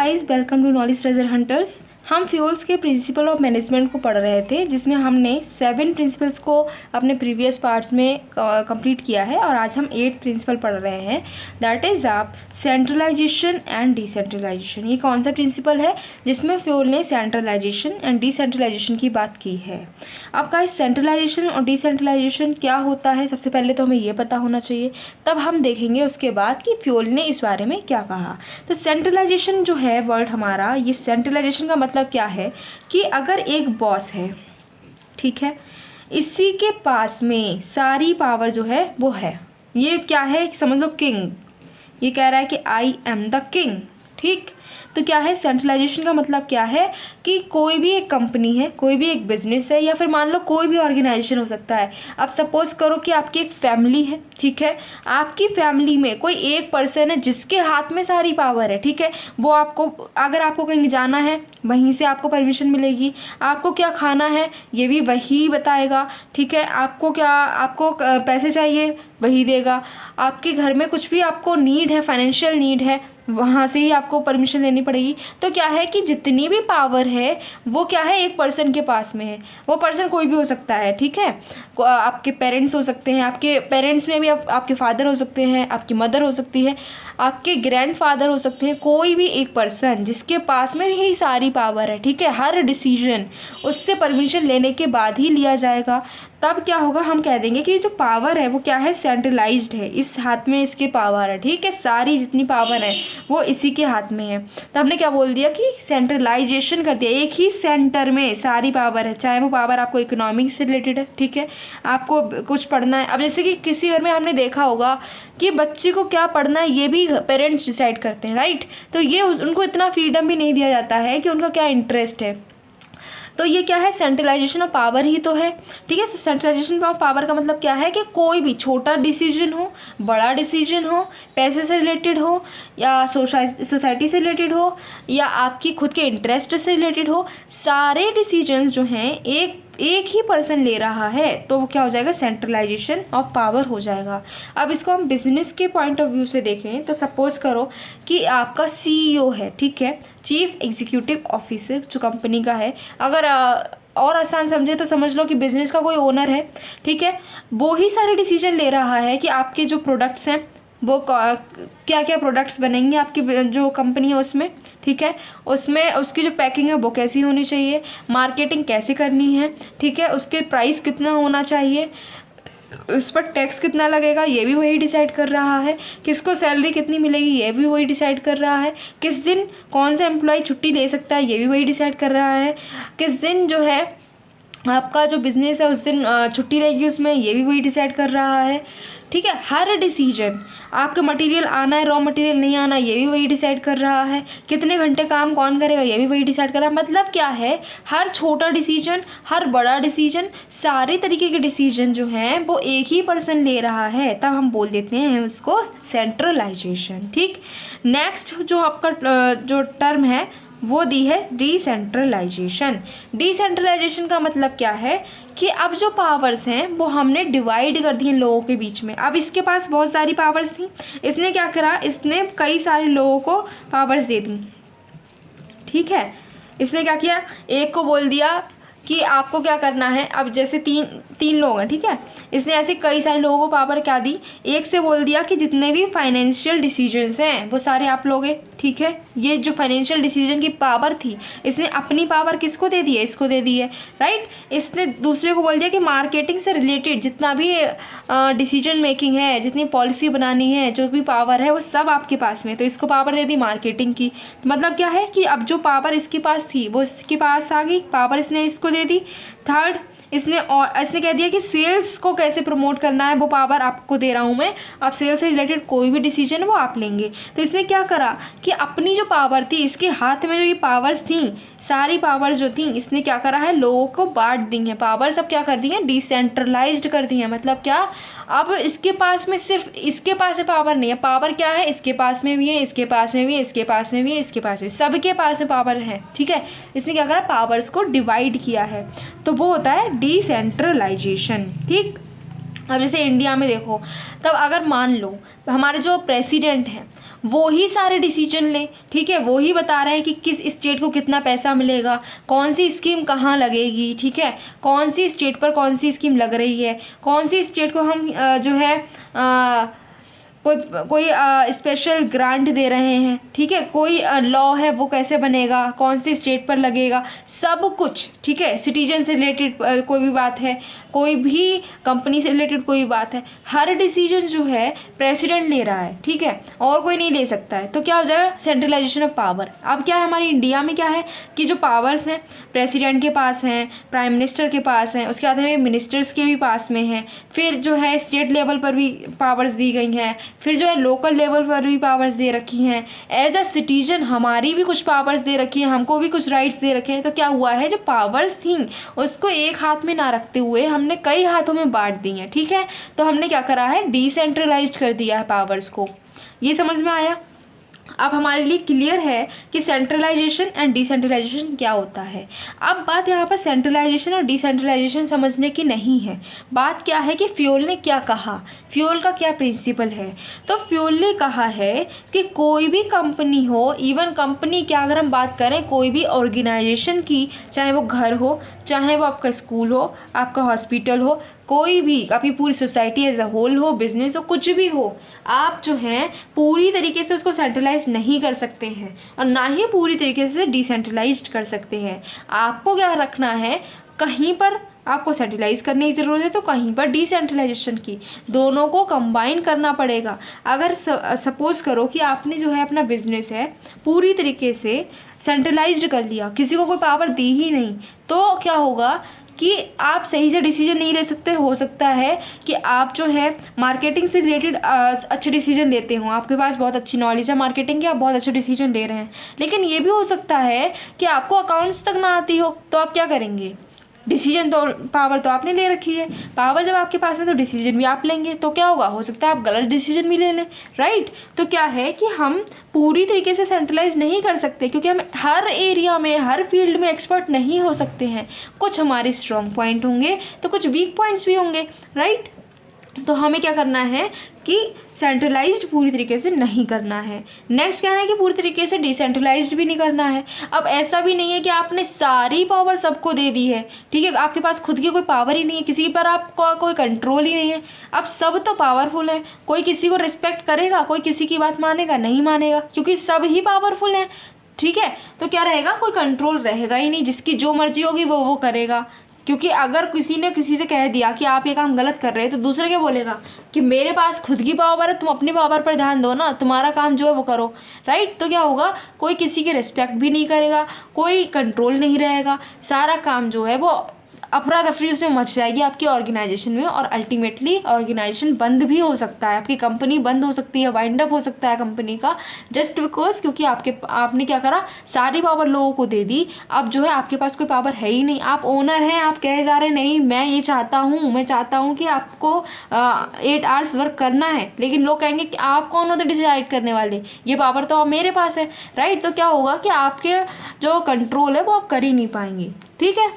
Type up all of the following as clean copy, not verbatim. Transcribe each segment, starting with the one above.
Guys, welcome to knowledge treasure hunters. हम Fayol's के principle of management को पढ़ रहे थे, जिसमें हमने 7 प्रिंसिपल्स को अपने प्रीवियस पार्ट्स में कंप्लीट किया है और आज हम 8th प्रिंसिपल पढ़ रहे हैं, दैट इज़ आप सेंट्रलाइजेशन एंड डिसेंट्रलाइजेशन। ये कौन सा प्रिंसिपल है जिसमें फ्यूल ने सेंट्रलाइजेशन एंड डिसेंट्रलाइजेशन की बात की है। अब गाइस, सेंट्रलाइजेशन और डिसेंट्रलाइजेशन क्या होता है, सबसे पहले तो हमें ये पता होना चाहिए, तब हम देखेंगे उसके बाद कि फ्यूल ने इस बारे में क्या कहा। तो सेंट्रलाइजेशन जो है वर्ड हमारा, ये सेंट्रलाइजेशन का मतलब क्या है कि अगर एक बॉस है, ठीक है, इसी के पास में सारी पावर जो है वो है, ये क्या है, समझ लो किंग, ये कह रहा है कि आई एम द किंग, ठीक। तो क्या है सेंट्रलाइजेशन का मतलब, क्या है कि कोई भी एक कंपनी है, कोई भी एक बिजनेस है, या फिर मान लो कोई भी ऑर्गेनाइजेशन हो सकता है। अब सपोज करो कि आपकी एक फैमिली है, ठीक है, आपकी फैमिली में कोई एक पर्सन है जिसके हाथ में सारी पावर है, ठीक है। वो आपको, अगर आपको कहीं जाना है वहीं से आपको परमिशन मिलेगी, आपको क्या खाना है ये भी वही बताएगा, ठीक है, आपको पैसे चाहिए वही देगा, आपके घर में कुछ भी आपको नीड है, फाइनेंशियल नीड है, वहाँ से ही आपको परमिशन लेनी पड़ेगी। तो क्या है कि जितनी भी पावर है वो क्या है एक पर्सन के पास में है। वो पर्सन कोई भी हो सकता है, ठीक है, आपके पेरेंट्स हो सकते हैं, आपके पेरेंट्स में भी आपके फादर हो सकते हैं, आपकी मदर हो सकती है, आपके ग्रैंडफादर हो सकते हैं, कोई भी एक पर्सन जिसके पास में ही सारी पावर है, ठीक है। हर डिसीजन उससे परमिशन लेने के बाद ही लिया जाएगा। तब क्या होगा, हम कह देंगे कि जो पावर है वो क्या है, सेंट्रलाइज्ड है, इस हाथ में इसके पावर है, ठीक है, सारी जितनी पावर है वो इसी के हाथ में है। तो हमने क्या बोल दिया कि सेंट्रलाइजेशन कर दिया, एक ही सेंटर में सारी पावर है, चाहे वो पावर आपको इकोनॉमिक से रिलेटेड है, ठीक है, आपको कुछ पढ़ना है। अब जैसे कि किसी घर में हमने देखा होगा कि बच्चे को क्या पढ़ना है ये भी पेरेंट्स डिसाइड करते हैं, राइट। तो ये उनको इतना फ्रीडम भी नहीं दिया जाता है कि उनका क्या इंटरेस्ट है। तो ये क्या है, सेंट्रलाइजेशन ऑफ पावर ही तो है, ठीक है। तो सेंट्रलाइजेशन ऑफ पावर का मतलब क्या है कि कोई भी छोटा डिसीजन हो, बड़ा डिसीजन हो, पैसे से रिलेटेड हो या सोसाइटी से रिलेटेड हो या आपकी खुद के इंटरेस्ट से रिलेटेड हो, सारे डिसीजंस जो हैं एक ही पर्सन ले रहा है, तो वो क्या हो जाएगा, सेंट्रलाइजेशन ऑफ पावर हो जाएगा। अब इसको हम बिजनेस के पॉइंट ऑफ व्यू से देखें तो सपोज करो कि आपका CEO है, ठीक है, चीफ एग्जीक्यूटिव ऑफिसर जो कंपनी का है। अगर और आसान समझे तो समझ लो कि बिजनेस का कोई ओनर है, ठीक है, वो ही सारे डिसीजन ले रहा है कि आपके जो प्रोडक्ट्स हैं वो क्या क्या प्रोडक्ट्स बनेंगे आपकी जो कंपनी है उसमें, ठीक है, उसमें उसकी जो पैकिंग है वो कैसी होनी चाहिए, मार्केटिंग कैसे करनी है, ठीक है, उसके प्राइस कितना होना चाहिए, उस पर टैक्स कितना लगेगा ये भी वही डिसाइड कर रहा है, किसको सैलरी कितनी मिलेगी ये भी वही डिसाइड कर रहा है, किस दिन कौन सा एम्प्लॉय छुट्टी ले सकता है ये भी वही डिसाइड कर रहा है, किस दिन जो है आपका जो बिज़नेस है उस दिन छुट्टी रहेगी उसमें, ये भी वही डिसाइड कर रहा है, ठीक है। हर डिसीजन, आपके मटेरियल आना है, रॉ मटेरियल नहीं आना ये भी वही डिसाइड कर रहा है, कितने घंटे काम कौन करेगा ये भी वही डिसाइड कर रहा है। मतलब क्या है, हर छोटा डिसीजन, हर बड़ा डिसीजन, सारे तरीके के डिसीजन जो हैं वो एक ही पर्सन ले रहा है, तब हम बोल देते हैं उसको सेंट्रलाइजेशन, ठीक। नेक्स्ट जो आपका जो टर्म है वो दी है डिसेंट्रलाइजेशन। डिसेंट्रलाइजेशन का मतलब क्या है कि अब जो पावर्स हैं वो हमने डिवाइड कर दी हैं लोगों के बीच में। अब इसके पास बहुत सारी पावर्स थी, इसने क्या करा, इसने कई सारे लोगों को पावर्स दे दी, ठीक है। इसने क्या किया, एक को बोल दिया कि आपको क्या करना है। अब जैसे तीन लोग हैं, ठीक है, इसने ऐसे कई सारे लोगों को पावर क्या दी, एक से बोल दिया कि जितने भी फाइनेंशियल डिसीजंस हैं वो सारे आप लोगे, ठीक है। ये जो फाइनेंशियल डिसीजन की पावर थी इसने अपनी पावर किसको दे दी है, इसको दे दी है, राइट। इसने दूसरे को बोल दिया कि मार्केटिंग से रिलेटेड जितना भी डिसीजन मेकिंग है, जितनी पॉलिसी बनानी है, जो भी पावर है वो सब आपके पास में, तो इसको पावर दे दी मार्केटिंग की। मतलब क्या है कि अब जो पावर इसके पास थी वो इसके पास आ गई, पावर इसने इसको दे दी। थर्ड, इसने कह दिया कि सेल्स को कैसे प्रमोट करना है वो पावर आपको दे रहा हूँ मैं, आप सेल्स से रिलेटेड कोई भी डिसीजन है वो आप लेंगे। तो इसने क्या करा कि अपनी जो पावर थी, इसके हाथ में जो ये पावर्स थी, सारी पावर्स जो थी, इसने क्या करा है, लोगों को बांट दी हैं पावर, सब क्या कर दी हैं, डिसेंट्रलाइज्ड कर दी हैं। मतलब क्या, अब इसके पास में सिर्फ इसके पास है पावर नहीं है, पावर क्या है, इसके पास में भी है, इसके पास में भी है, इसके पास में भी है, इसके पास में, सबके पास में पावर है, ठीक है। इसने क्या करा, पावर्स को डिवाइड किया है, तो वो होता है डिसेंट्रलाइजेशन, ठीक। अब जैसे इंडिया में देखो, तब अगर मान लो हमारे जो प्रेसिडेंट हैं वो ही सारे डिसीजन ले, ठीक है। वो ही बता रहा है कि किस स्टेट को कितना पैसा मिलेगा, कौन सी स्कीम कहाँ लगेगी, ठीक है, कौन सी स्टेट पर कौन सी स्कीम लग रही है, कौन सी स्टेट को हम जो है कोई स्पेशल ग्रांट दे रहे हैं, ठीक है, कोई लॉ है वो कैसे बनेगा, कौन सी स्टेट पर लगेगा, सब कुछ, ठीक है। सिटीजन से रिलेटेड कोई भी बात है, कोई भी कंपनी से रिलेटेड कोई बात है, हर डिसीजन जो है प्रेसिडेंट ले रहा है, ठीक है, और कोई नहीं ले सकता है। तो क्या हो जाएगा, सेंट्रलाइजेशन ऑफ पावर। अब क्या है हमारी इंडिया में, क्या है कि जो पावर्स हैं प्रेसिडेंट के पास हैं, प्राइम मिनिस्टर के पास हैं, उसके बाद में मिनिस्टर्स के भी पास में हैं, फिर जो है स्टेट लेवल पर भी पावर्स दी गई हैं, फिर जो है लोकल लेवल पर भी पावर्स दे रखी हैं। एज अ सिटीजन हमारी भी कुछ पावर्स दे रखी हैं, हमको भी कुछ राइट्स दे रखे हैं। तो क्या हुआ है, जो पावर्स थी उसको एक हाथ में ना रखते हुए हमने कई हाथों में बांट दी हैं, ठीक है। तो हमने क्या करा है, डिसेंट्रलाइज्ड कर दिया है पावर्स को। ये समझ में आया। अब हमारे लिए क्लियर है कि सेंट्रलाइजेशन एंड डिसेंट्रलाइजेशन क्या होता है। अब बात यहाँ पर सेंट्रलाइजेशन और डिसेंट्रलाइजेशन समझने की नहीं है, बात क्या है कि फ्यूल ने क्या कहा, फ्यूल का क्या प्रिंसिपल है। तो फ्यूल ने कहा है कि कोई भी कंपनी हो, इवन कंपनी क्या, अगर हम बात करें कोई भी ऑर्गेनाइजेशन की, चाहे वो घर हो, चाहे वो आपका स्कूल हो, आपका हॉस्पिटल हो, कोई भी आपकी पूरी सोसाइटी एज अ होल हो, बिजनेस हो, कुछ भी हो, आप जो हैं पूरी तरीके से उसको सेंट्रलाइज नहीं कर सकते हैं और ना ही पूरी तरीके से डिसेंट्रलाइज्ड कर सकते हैं। आपको क्या रखना है, कहीं पर आपको सेंट्रलाइज करने की ज़रूरत है तो कहीं पर डिसेंट्रलाइजेशन की, दोनों को कंबाइन करना पड़ेगा। अगर सपोज़ करो कि आपने जो है अपना बिजनेस है पूरी तरीके से सेंट्रलाइज्ड कर लिया, किसी को कोई पावर दी ही नहीं, तो क्या होगा कि आप सही से डिसीजन नहीं ले सकते। हो सकता है कि आप जो है मार्केटिंग से रिलेटेड अच्छे डिसीजन लेते हो, आपके पास बहुत अच्छी नॉलेज है मार्केटिंग की, आप बहुत अच्छे डिसीजन ले रहे हैं, लेकिन ये भी हो सकता है कि आपको अकाउंट्स तक ना आती हो, तो आप क्या करेंगे, डिसीजन तो पावर तो आपने ले रखी है, पावर जब आपके पास है तो डिसीजन भी आप लेंगे, तो क्या होगा, हो सकता है आप गलत डिसीजन भी ले लें, राइट। तो क्या है कि हम पूरी तरीके से सेंट्रलाइज नहीं कर सकते, क्योंकि हम हर एरिया में, हर फील्ड में एक्सपर्ट नहीं हो सकते हैं। कुछ हमारे स्ट्रॉन्ग पॉइंट होंगे तो कुछ वीक पॉइंट्स भी होंगे, राइट। तो हमें क्या करना है कि सेंट्रलाइज्ड पूरी तरीके से नहीं करना है। नेक्स्ट कहना है कि पूरी तरीके से डिसेंट्रलाइज्ड भी नहीं करना है। अब ऐसा भी नहीं है कि आपने सारी पावर सबको दे दी है, ठीक है, आपके पास खुद की कोई पावर ही नहीं है, किसी पर आपका कोई कंट्रोल ही नहीं है। अब सब तो पावरफुल है, कोई किसी को रिस्पेक्ट करेगा, कोई किसी की बात मानेगा, नहीं मानेगा, क्योंकि सब ही पावरफुल हैं, ठीक है। तो क्या रहेगा, कोई कंट्रोल रहेगा ही नहीं, जिसकी जो मर्जी होगी वो करेगा। क्योंकि अगर किसी ने किसी से कह दिया कि आप ये काम गलत कर रहे हैं, तो दूसरा क्या बोलेगा कि मेरे पास खुद की पावर है, तुम अपनी पावर पर ध्यान दो ना, तुम्हारा काम जो है वो करो, राइट। तो क्या होगा, कोई किसी की रिस्पेक्ट भी नहीं करेगा, कोई कंट्रोल नहीं रहेगा, सारा काम जो है वो अफरा तफरी उसमें मच जाएगी आपकी ऑर्गेनाइजेशन में, और अल्टीमेटली ऑर्गेनाइजेशन बंद भी हो सकता है, आपकी कंपनी बंद हो सकती है, वाइंड अप हो सकता है कंपनी का, जस्ट बिकॉज क्योंकि आपने क्या करा, सारी पावर लोगों को दे दी। अब जो है आपके पास कोई पावर है ही नहीं, आप ओनर हैं, आप कहे जा रहे हैं नहीं मैं ये चाहता हूँ, मैं चाहता हूँ कि आपको 8 आवर्स वर्क करना है, लेकिन लोग कहेंगे कि आप कौन होते डिसाइड करने वाले, ये पावर तो मेरे पास है, राइट। तो क्या होगा कि आपके जो कंट्रोल है वो आप कर ही नहीं पाएंगे, ठीक है।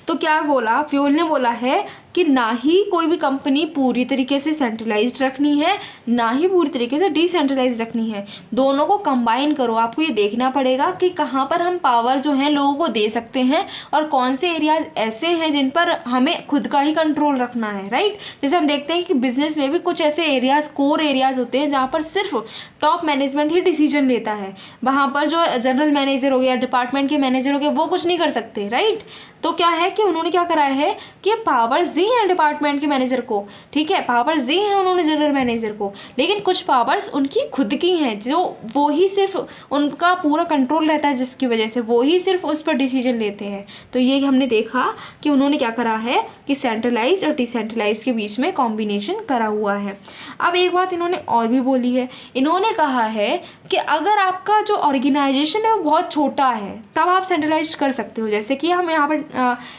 तो क्या बोला, फ्यूल ने बोला है कि ना ही कोई भी कंपनी पूरी तरीके से सेंट्रलाइज्ड रखनी है, ना ही पूरी तरीके से डिसेंट्रलाइज्ड रखनी है, दोनों को कंबाइन करो। आपको ये देखना पड़ेगा कि कहाँ पर हम पावर जो है लोगों को दे सकते हैं और कौन से एरियाज ऐसे हैं जिन पर हमें खुद का ही कंट्रोल रखना है, राइट। जैसे हम देखते हैं कि बिजनेस में भी कुछ ऐसे एरियाज, कोर एरियाज होते हैं जहाँ पर सिर्फ टॉप मैनेजमेंट ही डिसीजन लेता है, वहाँ पर जो जनरल मैनेजर हो गया, डिपार्टमेंट के मैनेजर हो गए, वो कुछ नहीं कर सकते, राइट। तो क्या है कि उन्होंने क्या कराया है कि पावर्स दी हैं डिपार्टमेंट के मैनेजर को, ठीक है, पावर्स दी हैं उन्होंने जनरल मैनेजर को, लेकिन कुछ पावर्स उनकी खुद की हैं, जो वो ही सिर्फ उनका पूरा कंट्रोल रहता है, जिसकी वजह से वो ही सिर्फ उस पर डिसीजन लेते हैं। तो ये हमने देखा कि उन्होंने क्या करा है कि सेंट्रलाइज और डिसेंट्रलाइज के बीच में कॉम्बिनेशन करा हुआ है। अब एक बात इन्होंने और भी बोली है, इन्होंने कहा है कि अगर आपका जो ऑर्गेनाइजेशन है वो बहुत छोटा है तब आप सेंट्रलाइज कर सकते हो। जैसे कि हम यहाँ पर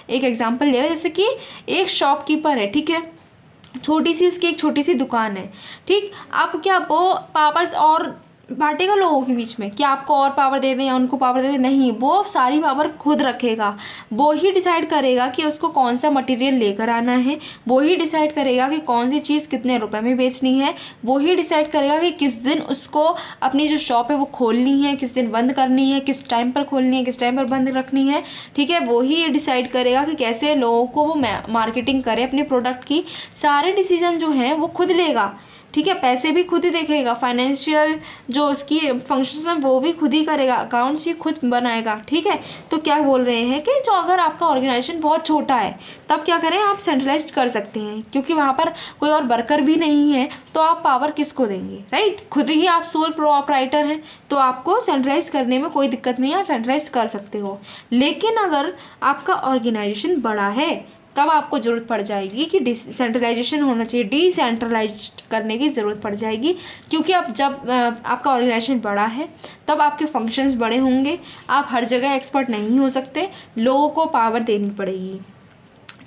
एक एग्जांपल ले रहे हैं, जैसे कि एक शॉपकीपर है, ठीक है, छोटी सी उसकी एक छोटी सी दुकान है, ठीक। अब क्या वो पावर्स और बांटेगा लोगों के बीच में कि आपको और पावर दे दें या उनको पावर दे दें, नहीं, वो सारी पावर खुद रखेगा। वो ही डिसाइड करेगा कि उसको कौन सा मटेरियल लेकर आना है, वो ही डिसाइड करेगा कि कौन सी चीज़ कितने रुपए में बेचनी है, वो ही डिसाइड करेगा कि किस दिन उसको अपनी जो शॉप है वो खोलनी है, किस दिन बंद करनी है, किस टाइम पर खोलनी है, किस टाइम पर बंद रखनी है, ठीक है। वो ही ये डिसाइड करेगा कि कैसे लोगों को वो मार्केटिंग करे अपने प्रोडक्ट की। सारे डिसीजन जो हैं वो खुद लेगा, ठीक है। पैसे भी खुद ही देखेगा, फाइनेंशियल जो उसकी फंक्शंस हैं वो भी खुद ही करेगा, अकाउंट्स भी खुद बनाएगा, ठीक है। तो क्या बोल रहे हैं कि जो अगर आपका ऑर्गेनाइजेशन बहुत छोटा है तब क्या करें, आप सेंट्रलाइज्ड कर सकते हैं, क्योंकि वहाँ पर कोई और वर्कर भी नहीं है, तो आप पावर किसको देंगे, राइट। खुद ही आप सोल प्रोप्राइटर हैं, तो आपको सेंट्रलाइज करने में कोई दिक्कत नहीं है, आप सेंट्रलाइज कर सकते हो। लेकिन अगर आपका ऑर्गेनाइजेशन बड़ा है तब आपको ज़रूरत पड़ जाएगी कि डिसेंट्रलाइजेशन होना चाहिए, डिसेंट्रलाइज करने की ज़रूरत पड़ जाएगी, क्योंकि अब जब आपका ऑर्गेनाइजेशन बड़ा है तब आपके फंक्शंस बड़े होंगे, आप हर जगह एक्सपर्ट नहीं हो सकते, लोगों को पावर देनी पड़ेगी,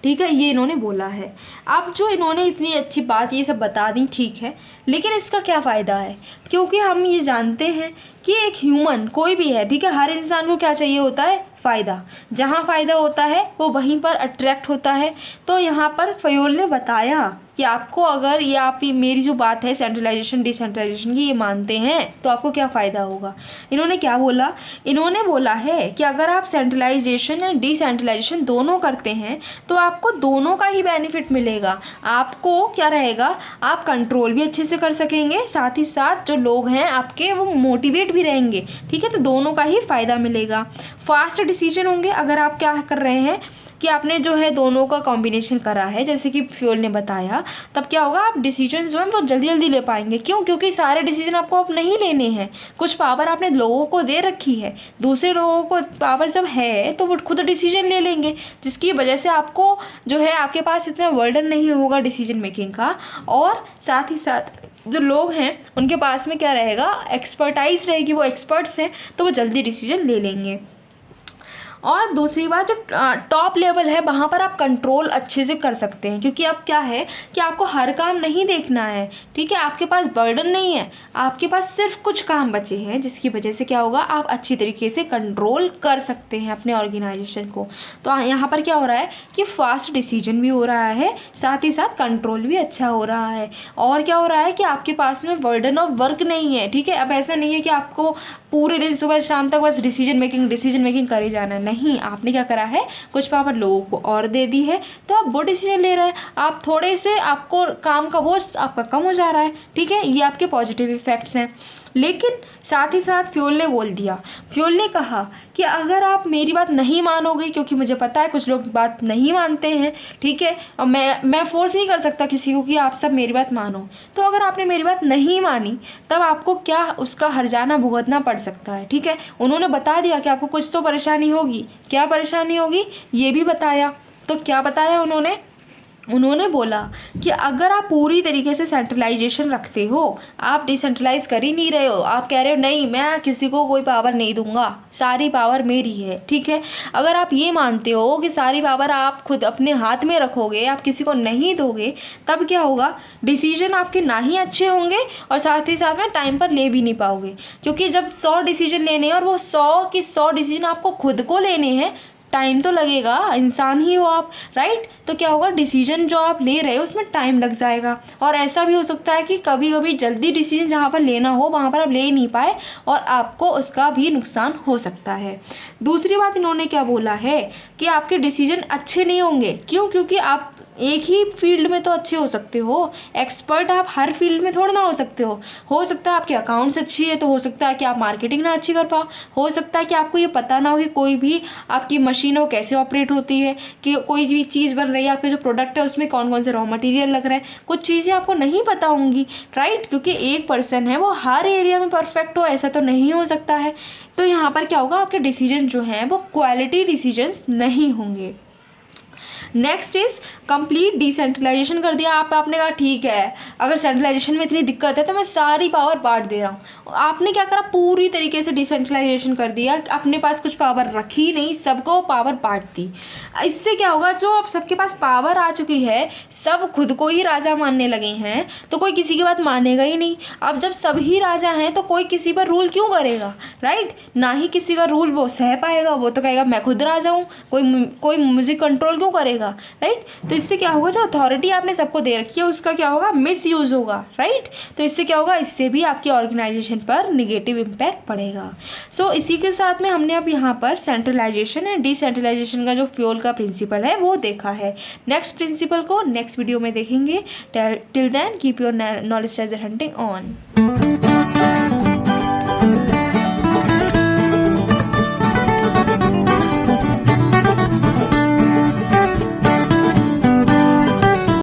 ठीक है। ये इन्होंने बोला है। अब जो इन्होंने इतनी अच्छी बात ये सब बता दी, ठीक है, लेकिन इसका क्या फ़ायदा है, क्योंकि हम ये जानते हैं कि एक ह्यूमन कोई भी है, ठीक है, हर इंसान को क्या चाहिए होता है, फ़ायदा। जहाँ फ़ायदा होता है वो वहीं पर अट्रैक्ट होता है। तो यहाँ पर फयोल ने बताया कि आपको अगर ये आप मेरी जो बात है सेंट्रलाइजेशन डिसेंट्रलाइजेशन की ये मानते हैं तो आपको क्या फ़ायदा होगा। इन्होंने क्या बोला, इन्होंने बोला है कि अगर आप सेंट्रलाइजेशन या डिसेंट्रलाइजेशन दोनों करते हैं तो आपको दोनों का ही बेनिफिट मिलेगा। आपको क्या रहेगा, आप कंट्रोल भी अच्छे से कर सकेंगे, साथ ही साथ जो लोग हैं आपके वो मोटिवेट भी रहेंगे, ठीक है। तो दोनों का ही फ़ायदा मिलेगा। फास्ट डिसीजन होंगे अगर आप क्या कर रहे हैं कि आपने जो है दोनों का कॉम्बिनेशन करा है, जैसे कि फ्यूल ने बताया, तब क्या होगा, आप डिसीजन जो है वो जल्दी जल्दी ले पाएंगे। क्यों, क्योंकि सारे डिसीजन आपको अब नहीं लेने हैं, कुछ पावर आपने लोगों को दे रखी है, दूसरे लोगों को पावर जब है तो वो खुद डिसीजन ले लेंगे, जिसकी वजह से आपको जो है आपके पास इतना बर्डन नहीं होगा डिसीजन मेकिंग का। और साथ ही साथ जो लोग हैं उनके पास में क्या रहेगा, एक्सपर्टाइज रहेगी, वो एक्सपर्ट्स हैं तो वो जल्दी डिसीजन ले लेंगे। और दूसरी बात, जो टॉप लेवल है वहाँ पर आप कंट्रोल अच्छे से कर सकते हैं, क्योंकि अब क्या है कि आपको हर काम नहीं देखना है, ठीक है। आपके पास बर्डन नहीं है, आपके पास सिर्फ कुछ काम बचे हैं, जिसकी वजह से क्या होगा, आप अच्छी तरीके से कंट्रोल कर सकते हैं अपने ऑर्गेनाइजेशन को। तो यहाँ पर क्या हो रहा है कि फास्ट डिसीजन भी हो रहा है, साथ ही साथ कंट्रोल भी अच्छा हो रहा है। और क्या हो रहा है कि आपके पास में बर्डन ऑफ वर्क नहीं है, ठीक है। अब ऐसा नहीं है कि आपको पूरे दिन सुबह शाम तक बस डिसीजन मेकिंग करे जाना, नहीं, आपने क्या करा है, कुछ पावर लोगों को और दे दी है, तो आप वो डिसीजन ले रहे हैं, आप थोड़े से आपको काम का बोझ आपका कम हो जा रहा है, ठीक है। ये आपके पॉजिटिव इफ़ेक्ट्स हैं। लेकिन साथ ही साथ फ्यूल ने बोल दिया, फ्यूल ने कहा कि अगर आप मेरी बात नहीं मानोगे, क्योंकि मुझे पता है कुछ लोग बात नहीं मानते हैं, ठीक है, और मैं फोर्स नहीं कर सकता किसी को कि आप सब मेरी बात मानो, तो अगर आपने मेरी बात नहीं मानी तब आपको क्या उसका हर्जाना भुगतना पड़ सकता है, ठीक है। उन्होंने बता दिया कि आपको कुछ तो परेशानी होगी, क्या परेशानी होगी ये भी बताया। तो क्या बताया उन्होंने बोला कि अगर आप पूरी तरीके से सेंट्रलाइजेशन रखते हो, आप डिसेंट्रलाइज कर ही नहीं रहे हो, आप कह रहे हो नहीं मैं किसी को कोई पावर नहीं दूंगा, सारी पावर मेरी है, ठीक है। अगर आप ये मानते हो कि सारी पावर आप खुद अपने हाथ में रखोगे, आप किसी को नहीं दोगे, तब क्या होगा, डिसीजन आपके ना ही अच्छे होंगे और साथ ही साथ में टाइम पर ले भी नहीं पाओगे, क्योंकि जब 100 डिसीजन लेने हैं और वो 100 के 100 डिसीजन आपको खुद को लेने हैं, टाइम तो लगेगा, इंसान ही हो आप, राइट। तो क्या होगा, डिसीजन जो आप ले रहे हो उसमें टाइम लग जाएगा। और ऐसा भी हो सकता है कि कभी कभी जल्दी डिसीजन जहाँ पर लेना हो वहाँ पर आप ले नहीं पाए और आपको उसका भी नुकसान हो सकता है। दूसरी बात इन्होंने क्या बोला है कि आपके डिसीजन अच्छे नहीं होंगे। क्यों, क्योंकि आप एक ही फील्ड में तो अच्छे हो सकते हो, एक्सपर्ट आप हर फील्ड में थोड़ा ना हो सकता है आपकी अकाउंट्स अच्छी है तो हो सकता है कि आप मार्केटिंग ना अच्छी कर पाओ, हो सकता है कि आपको ये पता ना हो कि कोई भी आपकी मशीन वो कैसे ऑपरेट होती है, कि कोई भी चीज़ बन रही है, आपके जो प्रोडक्ट है उसमें कौन कौन से रॉ मटेरियल लग रहा है, कुछ चीज़ें आपको नहीं पता होंगी, राइट। क्योंकि एक पर्सन है वो हर एरिया में परफेक्ट हो, ऐसा तो नहीं हो सकता है। तो यहाँ पर क्या होगा, आपके डिसीजन जो हैं वो क्वालिटी डिसीजंस नहीं होंगे। नेक्स्ट इज कंप्लीट डिसेंट्रलाइजेशन कर दिया। आपने कहा ठीक है, अगर सेंट्रलाइजेशन में इतनी दिक्कत है तो मैं सारी पावर बांट दे रहा हूँ। आपने क्या करा, पूरी तरीके से डिसेंट्रलाइजेशन कर दिया, अपने पास कुछ पावर रखी नहीं, सबको पावर बांट दी। इससे क्या होगा, जो अब सबके पास पावर आ चुकी है, सब खुद को ही राजा मानने लगे हैं, तो कोई किसी की बात मानेगा ही नहीं। अब जब सभी राजा हैं तो कोई किसी पर रूल क्यों करेगा, राइट? ना ही किसी का रूल वो सह पाएगा, वो तो कहेगा मैं खुद राजा हूँ, कोई मुझे कंट्रोल क्यों करेगा, राइट? तो इससे क्या होगा, जो अथॉरिटी आपने सबको दे रखी है उसका क्या होगा, मिस यूज़ होगा, राइट? तो इससे क्या होगा, इससे भी आपकी ऑर्गेनाइजेशन पर निगेटिव इम्पैक्ट पड़ेगा। सो इसी के साथ में हमने अब यहाँ पर सेंट्रलाइजेशन एंड डिसेंट्रलाइजेशन का जो फ्यूल का प्रिंसिपल है वो देखा है। नेक्स्ट प्रिंसिपल को नेक्स्ट वीडियो में देखेंगे। Till then keep your knowledge treasure hunting on.